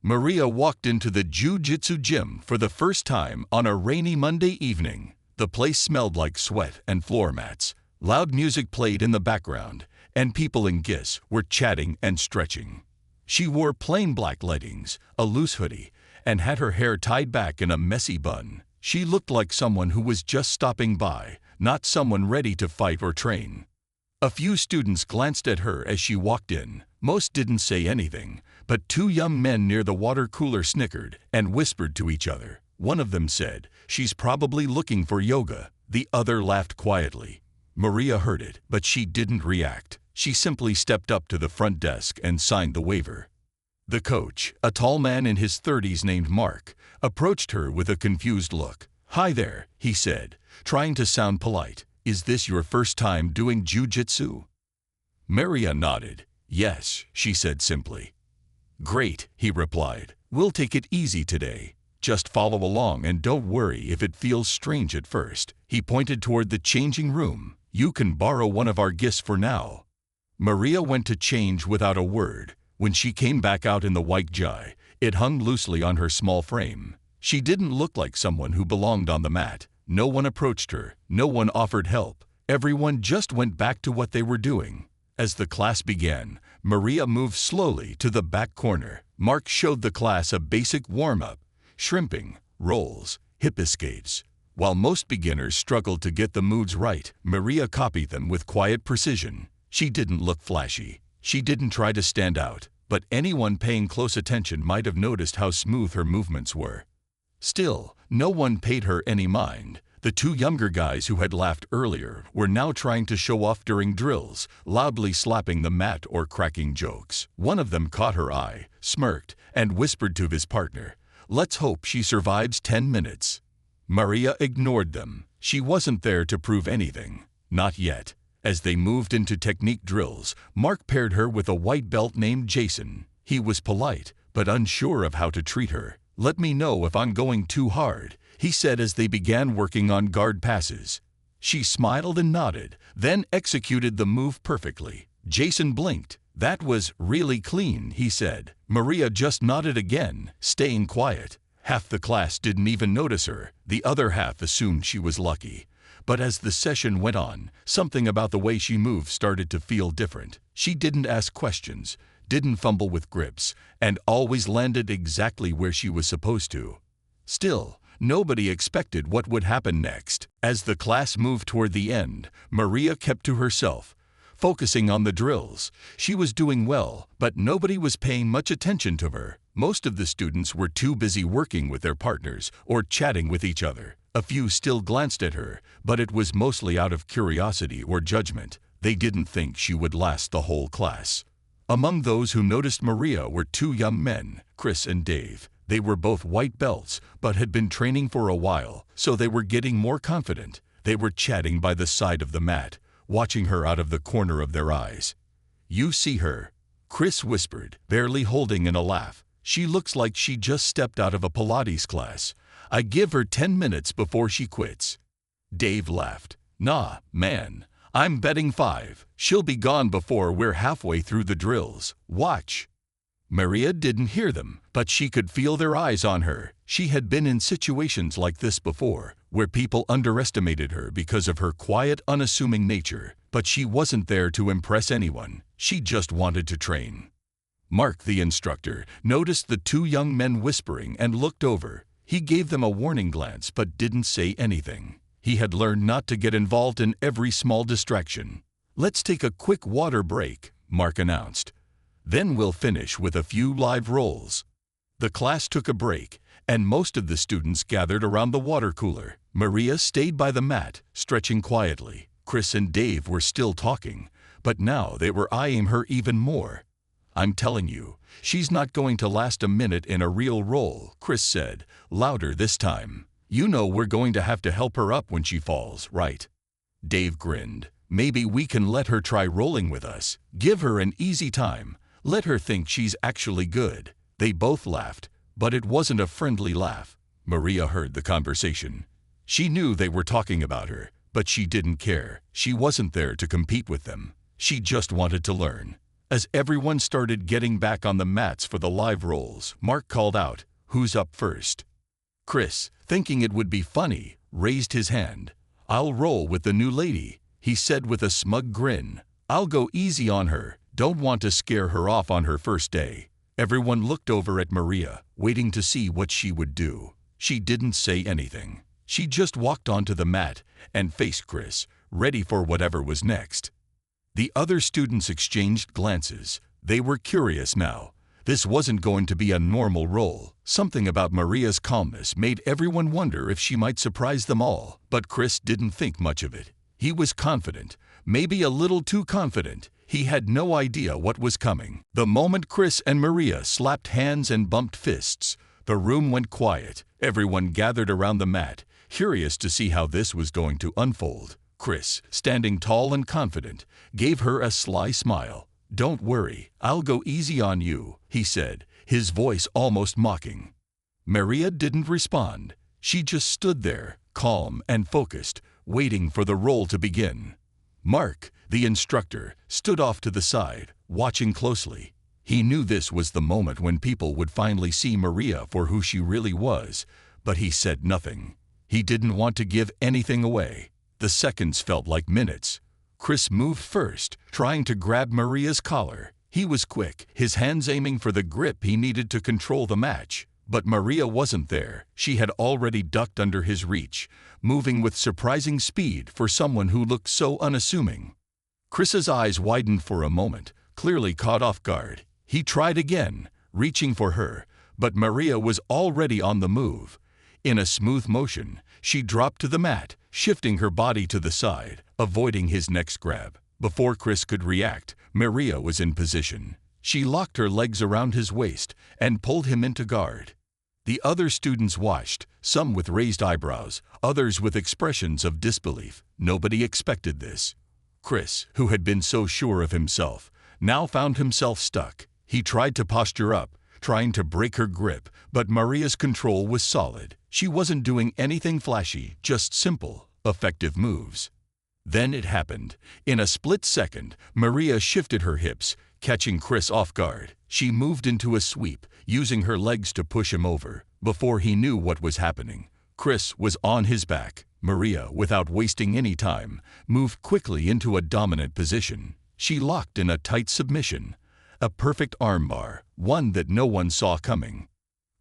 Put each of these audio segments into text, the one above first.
Maria walked into the Jiu-Jitsu gym for the first time on a rainy Monday evening. The place smelled like sweat and floor mats. Loud music played in the background, and people in gis were chatting and stretching. She wore plain black leggings, a loose hoodie, and had her hair tied back in a messy bun. She looked like someone who was just stopping by, not someone ready to fight or train. A few students glanced at her as she walked in. Most didn't say anything, but two young men near the water cooler snickered and whispered to each other. One of them said, "She's probably looking for yoga." The other laughed quietly. Maria heard it, but she didn't react. She simply stepped up to the front desk and signed the waiver. The coach, a tall man in his 30s named Mark, approached her with a confused look. "Hi there," he said, trying to sound polite. "Is this your first time doing jiu-jitsu?" Maria nodded. "Yes," she said simply. "Great," he replied. "We'll take it easy today. Just follow along and don't worry if it feels strange at first." He pointed toward the changing room. "You can borrow one of our gifts for now." Maria went to change without a word. When she came back out in the white gi, it hung loosely on her small frame. She didn't look like someone who belonged on the mat. No one approached her. No one offered help. Everyone just went back to what they were doing. As the class began, Maria moved slowly to the back corner. Mark showed the class a basic warm-up: shrimping, rolls, hip escapes. While most beginners struggled to get the moves right, Maria copied them with quiet precision. She didn't look flashy. She didn't try to stand out, but anyone paying close attention might have noticed how smooth her movements were. Still, no one paid her any mind. The two younger guys who had laughed earlier were now trying to show off during drills, loudly slapping the mat or cracking jokes. One of them caught her eye, smirked, and whispered to his partner, "Let's hope she survives 10 minutes." Maria ignored them. She wasn't there to prove anything. Not yet. As they moved into technique drills, Mark paired her with a white belt named Jason. He was polite, but unsure of how to treat her. "Let me know if I'm going too hard," he said as they began working on guard passes. She smiled and nodded, then executed the move perfectly. Jason blinked. "That was really clean," he said. Maria just nodded again, staying quiet. Half the class didn't even notice her. The other half assumed she was lucky. But as the session went on, something about the way she moved started to feel different. She didn't ask questions, didn't fumble with grips, and always landed exactly where she was supposed to. Still, nobody expected what would happen next. As the class moved toward the end, Maria kept to herself, focusing on the drills. She was doing well, but nobody was paying much attention to her. Most of the students were too busy working with their partners or chatting with each other. A few still glanced at her, but it was mostly out of curiosity or judgment. They didn't think she would last the whole class. Among those who noticed Maria were two young men, Chris and Dave. They were both white belts, but had been training for a while, so they were getting more confident. They were chatting by the side of the mat, watching her out of the corner of their eyes. "You see her?" Chris whispered, barely holding in a laugh. "She looks like she just stepped out of a Pilates class. I give her 10 minutes before she quits." Dave laughed. "Nah, man. I'm betting 5. She'll be gone before we're halfway through the drills. Watch." Maria didn't hear them, but she could feel their eyes on her. She had been in situations like this before, where people underestimated her because of her quiet, unassuming nature. But she wasn't there to impress anyone. She just wanted to train. Mark, the instructor, noticed the two young men whispering and looked over. He gave them a warning glance but didn't say anything. He had learned not to get involved in every small distraction. "Let's take a quick water break," Mark announced. "Then we'll finish with a few live rolls." The class took a break, and most of the students gathered around the water cooler. Maria stayed by the mat, stretching quietly. Chris and Dave were still talking, but now they were eyeing her even more. "I'm telling you, she's not going to last a minute in a real roll," Chris said, louder this time. "You know we're going to have to help her up when she falls, right?" Dave grinned. "Maybe we can let her try rolling with us. Give her an easy time. Let her think she's actually good." They both laughed, but it wasn't a friendly laugh. Maria heard the conversation. She knew they were talking about her, but she didn't care. She wasn't there to compete with them. She just wanted to learn. As everyone started getting back on the mats for the live rolls, Mark called out, "Who's up first?" Chris, thinking it would be funny, raised his hand. "I'll roll with the new lady," he said with a smug grin. "I'll go easy on her. Don't want to scare her off on her first day." Everyone looked over at Maria, waiting to see what she would do. She didn't say anything. She just walked onto the mat and faced Chris, ready for whatever was next. The other students exchanged glances. They were curious now. This wasn't going to be a normal roll. Something about Maria's calmness made everyone wonder if she might surprise them all. But Chris didn't think much of it. He was confident, maybe a little too confident. He had no idea what was coming. The moment Chris and Maria slapped hands and bumped fists, the room went quiet. Everyone gathered around the mat, curious to see how this was going to unfold. Chris, standing tall and confident, gave her a sly smile. "Don't worry, I'll go easy on you," he said, his voice almost mocking. Maria didn't respond. She just stood there, calm and focused, waiting for the roll to begin. Mark, the instructor, stood off to the side, watching closely. He knew this was the moment when people would finally see Maria for who she really was, but he said nothing. He didn't want to give anything away. The seconds felt like minutes. Chris moved first, trying to grab Maria's collar. He was quick, his hands aiming for the grip he needed to control the match. But Maria wasn't there. She had already ducked under his reach, moving with surprising speed for someone who looked so unassuming. Chris's eyes widened for a moment, clearly caught off guard. He tried again, reaching for her, but Maria was already on the move. In a smooth motion, she dropped to the mat, shifting her body to the side, avoiding his next grab. Before Chris could react, Maria was in position. She locked her legs around his waist and pulled him into guard. The other students watched, some with raised eyebrows, others with expressions of disbelief. Nobody expected this. Chris, who had been so sure of himself, now found himself stuck. He tried to posture up, trying to break her grip, but Maria's control was solid. She wasn't doing anything flashy, just simple, effective moves. Then it happened. In a split second, Maria shifted her hips, catching Chris off guard. She moved into a sweep, using her legs to push him over. Before he knew what was happening, Chris was on his back. Maria, without wasting any time, moved quickly into a dominant position. She locked in a tight submission, a perfect armbar, one that no one saw coming.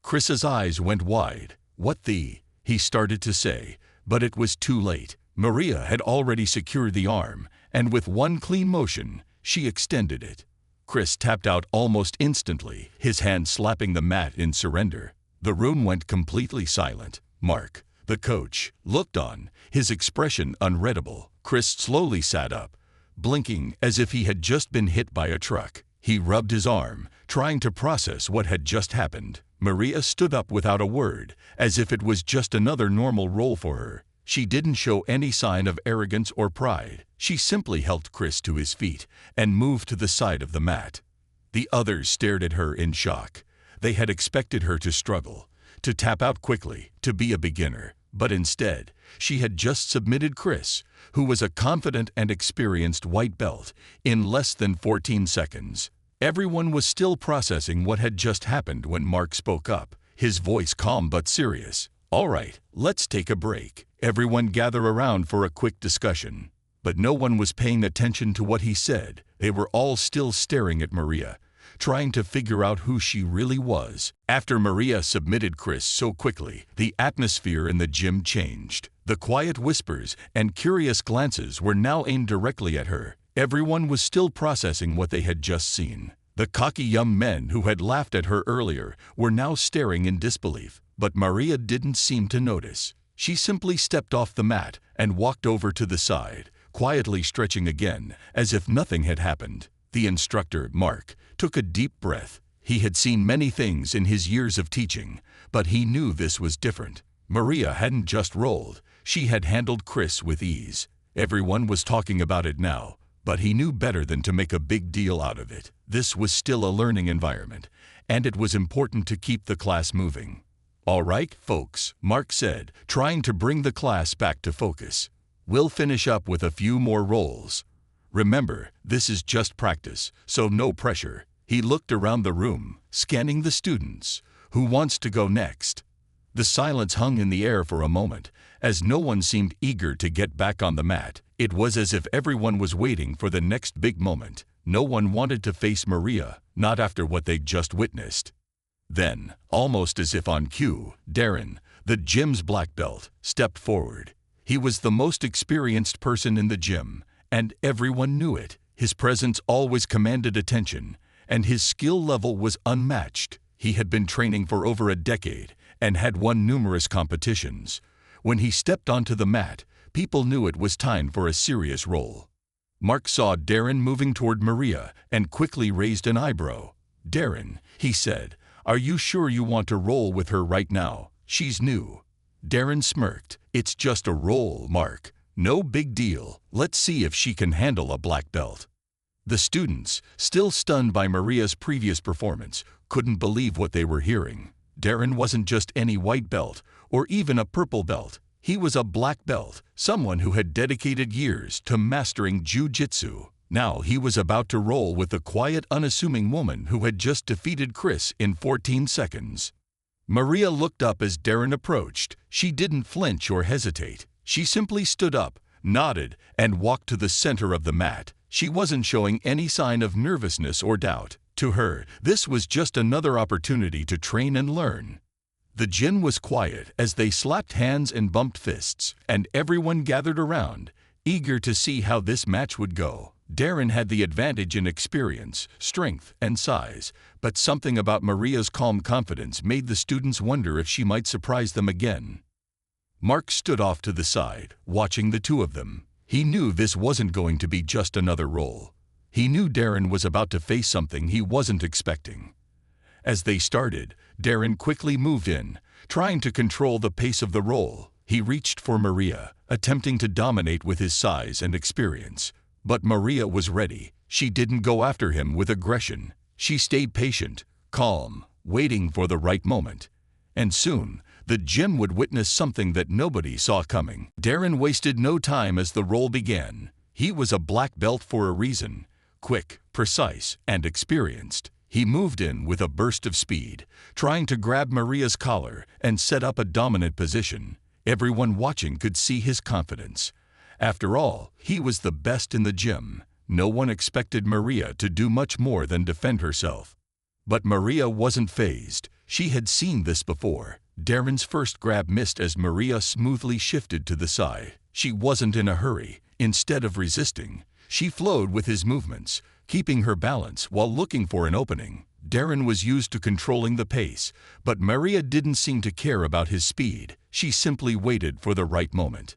Chris's eyes went wide. "What the?" he started to say, but it was too late. Maria had already secured the arm, and with one clean motion, she extended it. Chris tapped out almost instantly, his hand slapping the mat in surrender. The room went completely silent. Mark, the coach, looked on, his expression unreadable. Chris slowly sat up, blinking as if he had just been hit by a truck. He rubbed his arm, trying to process what had just happened. Maria stood up without a word, as if it was just another normal roll for her. She didn't show any sign of arrogance or pride. She simply helped Chris to his feet and moved to the side of the mat. The others stared at her in shock. They had expected her to struggle, to tap out quickly, to be a beginner. But instead, she had just submitted Chris, who was a confident and experienced white belt, in less than 14 seconds. Everyone was still processing what had just happened when Mark spoke up, his voice calm but serious. "All right, let's take a break." Everyone gathered around for a quick discussion. But no one was paying attention to what he said. They were all still staring at Maria, trying to figure out who she really was. After Maria submitted Chris so quickly, the atmosphere in the gym changed. The quiet whispers and curious glances were now aimed directly at her. Everyone was still processing what they had just seen. The cocky young men who had laughed at her earlier were now staring in disbelief. But Maria didn't seem to notice. She simply stepped off the mat and walked over to the side, quietly stretching again, as if nothing had happened. The instructor, Mark, took a deep breath. He had seen many things in his years of teaching, but he knew this was different. Maria hadn't just rolled. She had handled Chris with ease. Everyone was talking about it now, but he knew better than to make a big deal out of it. This was still a learning environment, and it was important to keep the class moving. "All right, folks," Mark said, trying to bring the class back to focus. "We'll finish up with a few more rolls. Remember, this is just practice, so no pressure. He looked around the room, scanning the students. Who wants to go next? The silence hung in the air for a moment, as no one seemed eager to get back on the mat. It was as if everyone was waiting for the next big moment. No one wanted to face Maria, not after what they'd just witnessed. Then, almost as if on cue, Darren, the gym's black belt, stepped forward. He was the most experienced person in the gym, and everyone knew it. His presence always commanded attention, and his skill level was unmatched. He had been training for over a decade and had won numerous competitions. When he stepped onto the mat, people knew it was time for a serious roll. Mark saw Darren moving toward Maria and quickly raised an eyebrow. "Darren," he said, "are you sure you want to roll with her right now? She's new." Darren smirked. "It's just a roll, Mark. No big deal. Let's see if she can handle a black belt." The students, still stunned by Maria's previous performance, couldn't believe what they were hearing. Darren wasn't just any white belt or even a purple belt. He was a black belt, someone who had dedicated years to mastering Jiu-Jitsu. Now he was about to roll with the quiet, unassuming woman who had just defeated Chris in 14 seconds. Maria looked up as Darren approached. She didn't flinch or hesitate. She simply stood up, nodded, and walked to the center of the mat. She wasn't showing any sign of nervousness or doubt. To her, this was just another opportunity to train and learn. The gym was quiet as they slapped hands and bumped fists, and everyone gathered around, eager to see how this match would go. Darren had the advantage in experience, strength, and size, but something about Maria's calm confidence made the students wonder if she might surprise them again. Mark stood off to the side, watching the two of them. He knew this wasn't going to be just another roll. He knew Darren was about to face something he wasn't expecting. As they started, Darren quickly moved in, trying to control the pace of the roll. He reached for Maria, attempting to dominate with his size and experience. But Maria was ready. She didn't go after him with aggression. She stayed patient, calm, waiting for the right moment. And soon, the gym would witness something that nobody saw coming. Darren wasted no time as the roll began. He was a black belt for a reason. Quick, precise, and experienced. He moved in with a burst of speed, trying to grab Maria's collar and set up a dominant position. Everyone watching could see his confidence. After all, he was the best in the gym. No one expected Maria to do much more than defend herself. But Maria wasn't fazed. She had seen this before. Darren's first grab missed as Maria smoothly shifted to the side. She wasn't in a hurry. Instead of resisting, she flowed with his movements, keeping her balance while looking for an opening. Darren was used to controlling the pace, but Maria didn't seem to care about his speed. She simply waited for the right moment.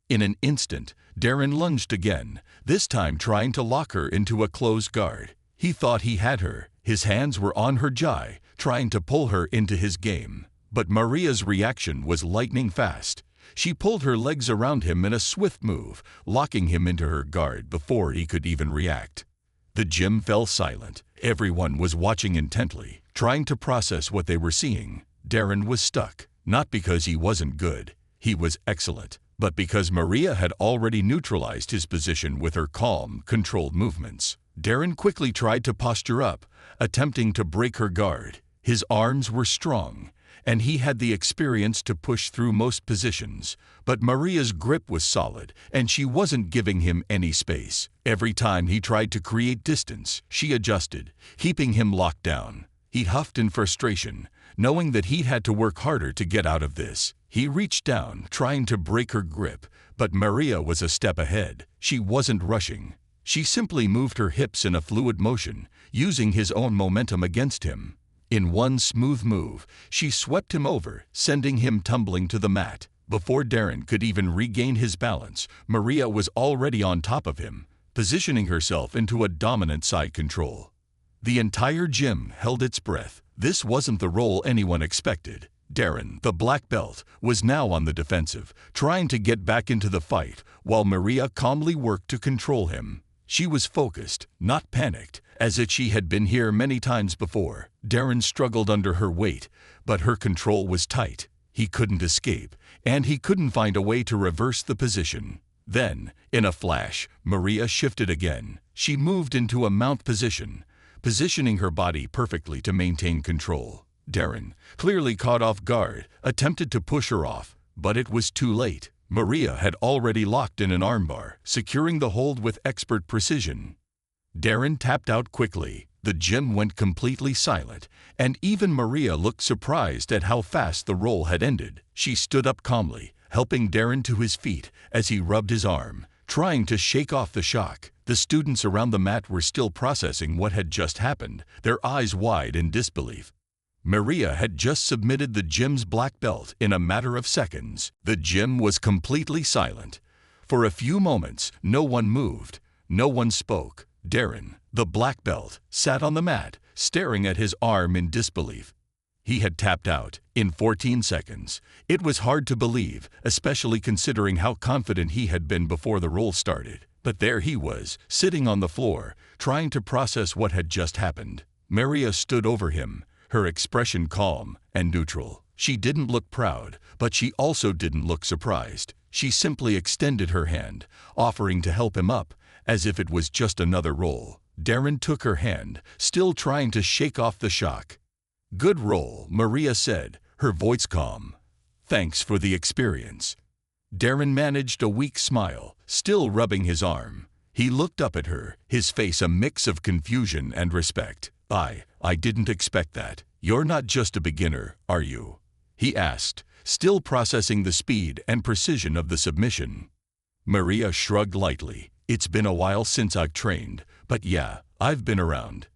In an instant, Darren lunged again, this time trying to lock her into a closed guard. He thought he had her. His hands were on her jaw, trying to pull her into his game. But Maria's reaction was lightning fast. She pulled her legs around him in a swift move, locking him into her guard before he could even react. The gym fell silent. Everyone was watching intently, trying to process what they were seeing. Darren was stuck, not because he wasn't good. He was excellent, but because Maria had already neutralized his position with her calm, controlled movements. Darren quickly tried to posture up, attempting to break her guard. His arms were strong, and he had the experience to push through most positions. But Maria's grip was solid, and she wasn't giving him any space. Every time he tried to create distance, she adjusted, keeping him locked down. He huffed in frustration, knowing that he'd had to work harder to get out of this. He reached down, trying to break her grip, but Maria was a step ahead. She wasn't rushing. She simply moved her hips in a fluid motion, using his own momentum against him. In one smooth move, she swept him over, sending him tumbling to the mat. Before Darren could even regain his balance, Maria was already on top of him, positioning herself into a dominant side control. The entire gym held its breath. This wasn't the role anyone expected. Darren, the black belt, was now on the defensive, trying to get back into the fight, while Maria calmly worked to control him. She was focused, not panicked, as if she had been here many times before. Darren struggled under her weight, but her control was tight. He couldn't escape, and he couldn't find a way to reverse the position. Then, in a flash, Maria shifted again. She moved into a mount position, positioning her body perfectly to maintain control. Darren, clearly caught off guard, attempted to push her off, but it was too late. Maria had already locked in an armbar, securing the hold with expert precision. Darren tapped out quickly. The gym went completely silent, and even Maria looked surprised at how fast the roll had ended. She stood up calmly, helping Darren to his feet as he rubbed his arm, trying to shake off the shock. The students around the mat were still processing what had just happened, their eyes wide in disbelief. Maria had just submitted the gym's black belt in a matter of seconds. The gym was completely silent. For a few moments, no one moved, no one spoke. Darren, the black belt, sat on the mat, staring at his arm in disbelief. He had tapped out in 14 seconds. It was hard to believe, especially considering how confident he had been before the roll started. But there he was, sitting on the floor, trying to process what had just happened. Maria stood over him, her expression calm and neutral. She didn't look proud, but she also didn't look surprised. She simply extended her hand, offering to help him up, as if it was just another roll. Darren took her hand, still trying to shake off the shock. "Good roll," Maria said, her voice calm. "Thanks for the experience." Darren managed a weak smile, still rubbing his arm. He looked up at her, his face a mix of confusion and respect. I didn't expect that. You're not just a beginner, are you?" he asked, still processing the speed and precision of the submission. Maria shrugged lightly. "It's been a while since I've trained, but yeah, I've been around."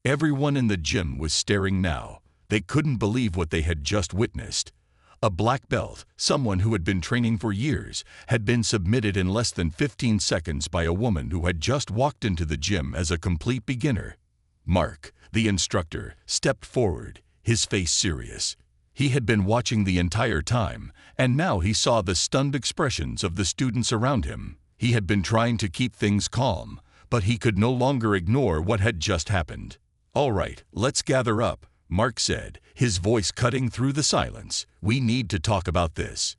Everyone in the gym was staring now. They couldn't believe what they had just witnessed. A black belt, someone who had been training for years, had been submitted in less than 15 seconds by a woman who had just walked into the gym as a complete beginner. Mark, the instructor, stepped forward, his face serious. He had been watching the entire time, and now he saw the stunned expressions of the students around him. He had been trying to keep things calm, but he could no longer ignore what had just happened. "All right, let's gather up," Mark said, his voice cutting through the silence. "We need to talk about this."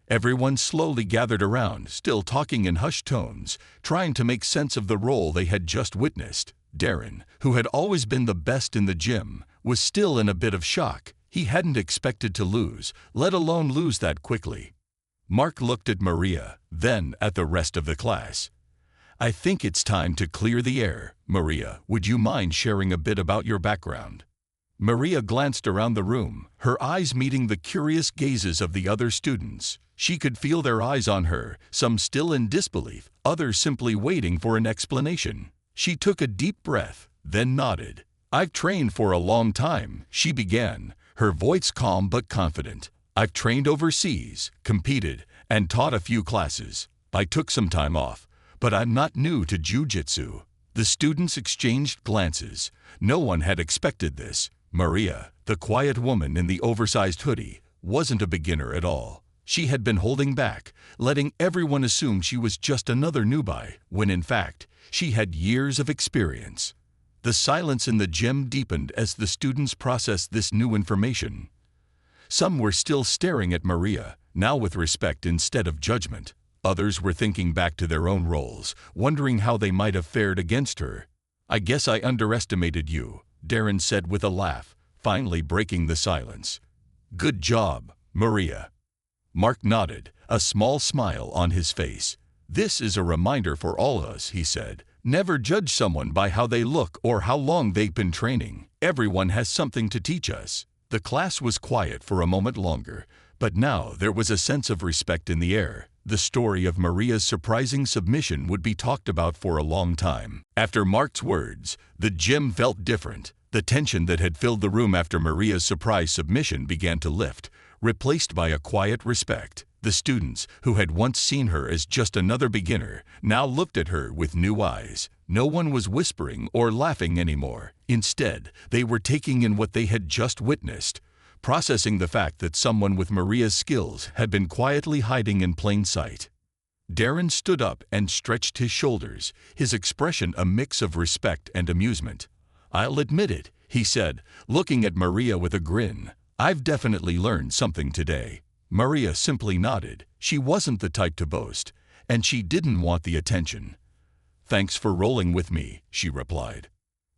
Everyone slowly gathered around, still talking in hushed tones, trying to make sense of the roll they had just witnessed. Darren, who had always been the best in the gym, was still in a bit of shock. He hadn't expected to lose, let alone lose that quickly. Mark looked at Maria, then at the rest of the class. "I think it's time to clear the air. Maria, would you mind sharing a bit about your background?" Maria glanced around the room, her eyes meeting the curious gazes of the other students. She could feel their eyes on her, some still in disbelief, others simply waiting for an explanation. She took a deep breath, then nodded. "I've trained for a long time," she began, her voice calm but confident. "I've trained overseas, competed, and taught a few classes. I took some time off, but I'm not new to Jiu-Jitsu." The students exchanged glances. No one had expected this. Maria, the quiet woman in the oversized hoodie, wasn't a beginner at all. She had been holding back, letting everyone assume she was just another newbie, when in fact, she had years of experience. The silence in the gym deepened as the students processed this new information. Some were still staring at Maria, now with respect instead of judgment. Others were thinking back to their own roles, wondering how they might have fared against her. "I guess I underestimated you," Darren said with a laugh, finally breaking the silence. "Good job, Maria." Mark nodded, a small smile on his face. "This is a reminder for all of us," he said. "Never judge someone by how they look or how long they've been training. Everyone has something to teach us." The class was quiet for a moment longer, but now there was a sense of respect in the air. The story of Maria's surprising submission would be talked about for a long time. After Mark's words, the gym felt different. The tension that had filled the room after Maria's surprise submission began to lift, replaced by a quiet respect. The students, who had once seen her as just another beginner, now looked at her with new eyes. No one was whispering or laughing anymore. Instead, they were taking in what they had just witnessed, processing the fact that someone with Maria's skills had been quietly hiding in plain sight. Darren stood up and stretched his shoulders, his expression a mix of respect and amusement. "I'll admit it," he said, looking at Maria with a grin. "I've definitely learned something today." Maria simply nodded. She wasn't the type to boast. and she didn't want the attention. "Thanks for rolling with me," she replied.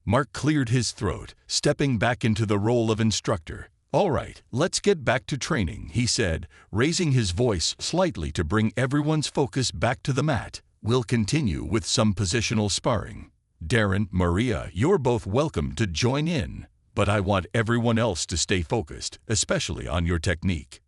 Mark cleared his throat, stepping back into the role of instructor. "All right, let's get back to training," he said, raising his voice slightly to bring everyone's focus back to the mat. "We'll continue with some positional sparring. Darren, Maria, you're both welcome to join in, but I want everyone else to stay focused, especially on your technique."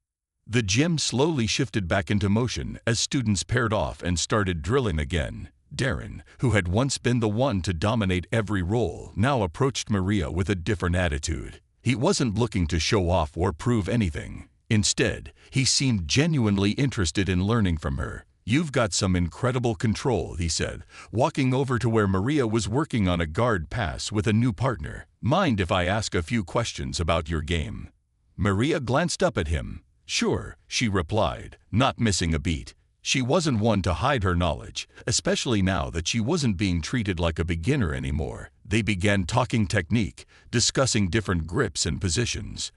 The gym slowly shifted back into motion as students paired off and started drilling again. Darren, who had once been the one to dominate every role, now approached Maria with a different attitude. He wasn't looking to show off or prove anything. Instead, he seemed genuinely interested in learning from her. "You've got some incredible control," he said, walking over to where Maria was working on a guard pass with a new partner. "Mind if I ask a few questions about your game?" Maria glanced up at him. "Sure," she replied, not missing a beat. She wasn't one to hide her knowledge, especially now that she wasn't being treated like a beginner anymore. They began talking technique, discussing different grips and positions.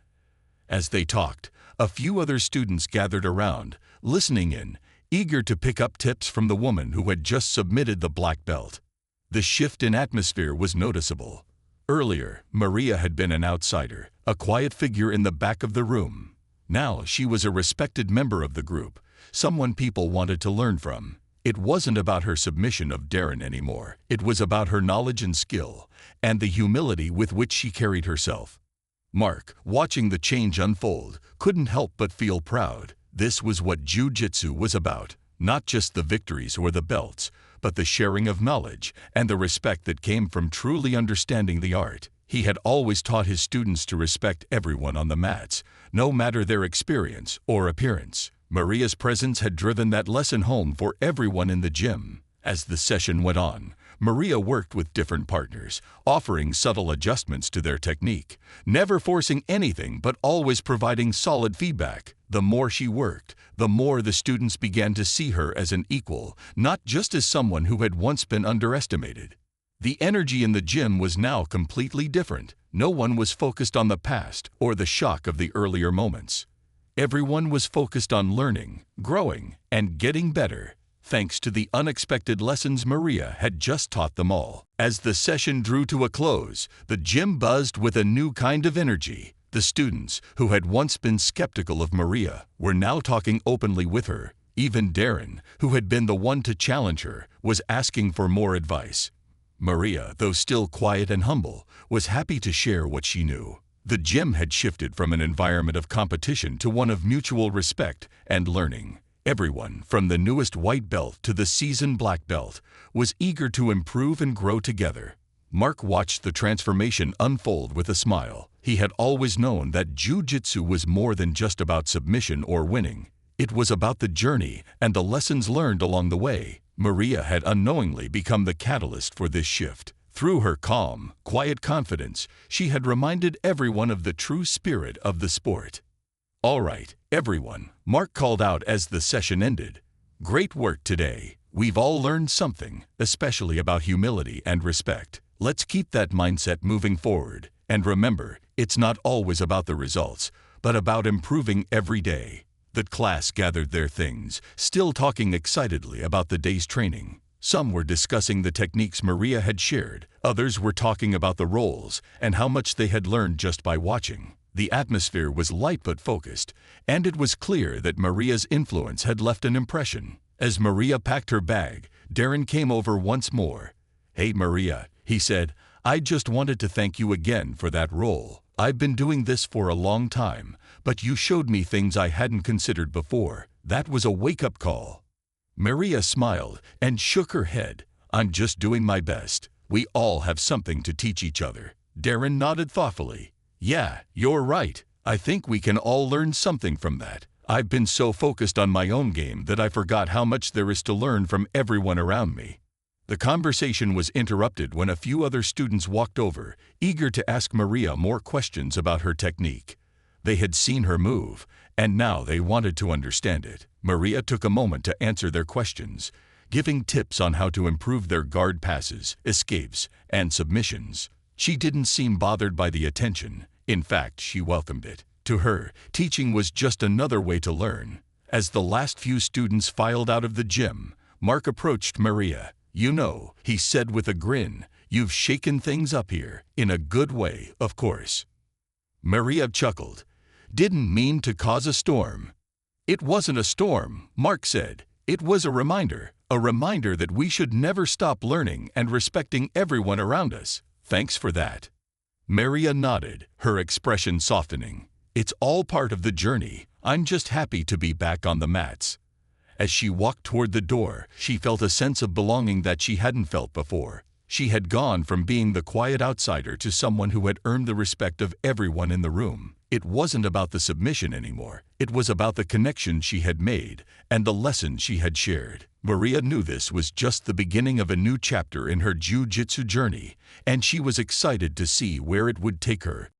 As they talked, a few other students gathered around, listening in, eager to pick up tips from the woman who had just submitted the black belt. The shift in atmosphere was noticeable. Earlier, Maria had been an outsider, a quiet figure in the back of the room. Now she was a respected member of the group, someone people wanted to learn from. It wasn't about her submission of Darren anymore. It was about her knowledge and skill, and the humility with which she carried herself. Mark, watching the change unfold, couldn't help but feel proud. This was what Jiu-Jitsu was about, not just the victories or the belts, but the sharing of knowledge and the respect that came from truly understanding the art. He had always taught his students to respect everyone on the mats, no matter their experience or appearance. Maria's presence had driven that lesson home for everyone in the gym. As the session went on, Maria worked with different partners, offering subtle adjustments to their technique, never forcing anything but always providing solid feedback. The more she worked, the more the students began to see her as an equal, not just as someone who had once been underestimated. The energy in the gym was now completely different. No one was focused on the past or the shock of the earlier moments. Everyone was focused on learning, growing, and getting better, thanks to the unexpected lessons Maria had just taught them all. As the session drew to a close, the gym buzzed with a new kind of energy. The students, who had once been skeptical of Maria, were now talking openly with her. Even Darren, who had been the one to challenge her, was asking for more advice. Maria, though still quiet and humble, was happy to share what she knew. The gym had shifted from an environment of competition to one of mutual respect and learning. Everyone, from the newest white belt to the seasoned black belt, was eager to improve and grow together. Mark watched the transformation unfold with a smile. He had always known that Jiu-Jitsu was more than just about submission or winning. It was about the journey and the lessons learned along the way. Maria had unknowingly become the catalyst for this shift. Through her calm, quiet confidence, she had reminded everyone of the true spirit of the sport. "All right, everyone," Mark called out as the session ended. "Great work today. We've all learned something, especially about humility and respect. Let's keep that mindset moving forward. And remember, it's not always about the results, but about improving every day." The class gathered their things, still talking excitedly about the day's training. Some were discussing the techniques Maria had shared, others were talking about the roles and how much they had learned just by watching. The atmosphere was light but focused, and it was clear that Maria's influence had left an impression. As Maria packed her bag, Darren came over once more. "Hey Maria," he said, "I just wanted to thank you again for that role. I've been doing this for a long time, but you showed me things I hadn't considered before. That was a wake-up call." Maria smiled and shook her head. "I'm just doing my best. We all have something to teach each other." Darren nodded thoughtfully. "Yeah, you're right. I think we can all learn something from that. I've been so focused on my own game that I forgot how much there is to learn from everyone around me." The conversation was interrupted when a few other students walked over, eager to ask Maria more questions about her technique. They had seen her move, and now they wanted to understand it. Maria took a moment to answer their questions, giving tips on how to improve their guard passes, escapes, and submissions. She didn't seem bothered by the attention. In fact, she welcomed it. To her, teaching was just another way to learn. As the last few students filed out of the gym, Mark approached Maria. "You know," he said with a grin, "you've shaken things up here, in a good way, of course." Maria chuckled. "Didn't mean to cause a storm." "It wasn't a storm," Mark said. "It was a reminder that we should never stop learning and respecting everyone around us. Thanks for that." Maria nodded, her expression softening. "It's all part of the journey. I'm just happy to be back on the mats." As she walked toward the door, she felt a sense of belonging that she hadn't felt before. She had gone from being the quiet outsider to someone who had earned the respect of everyone in the room. It wasn't about the submission anymore. It was about the connection she had made and the lesson she had shared. Maria knew this was just the beginning of a new chapter in her Jiu-Jitsu journey, and she was excited to see where it would take her.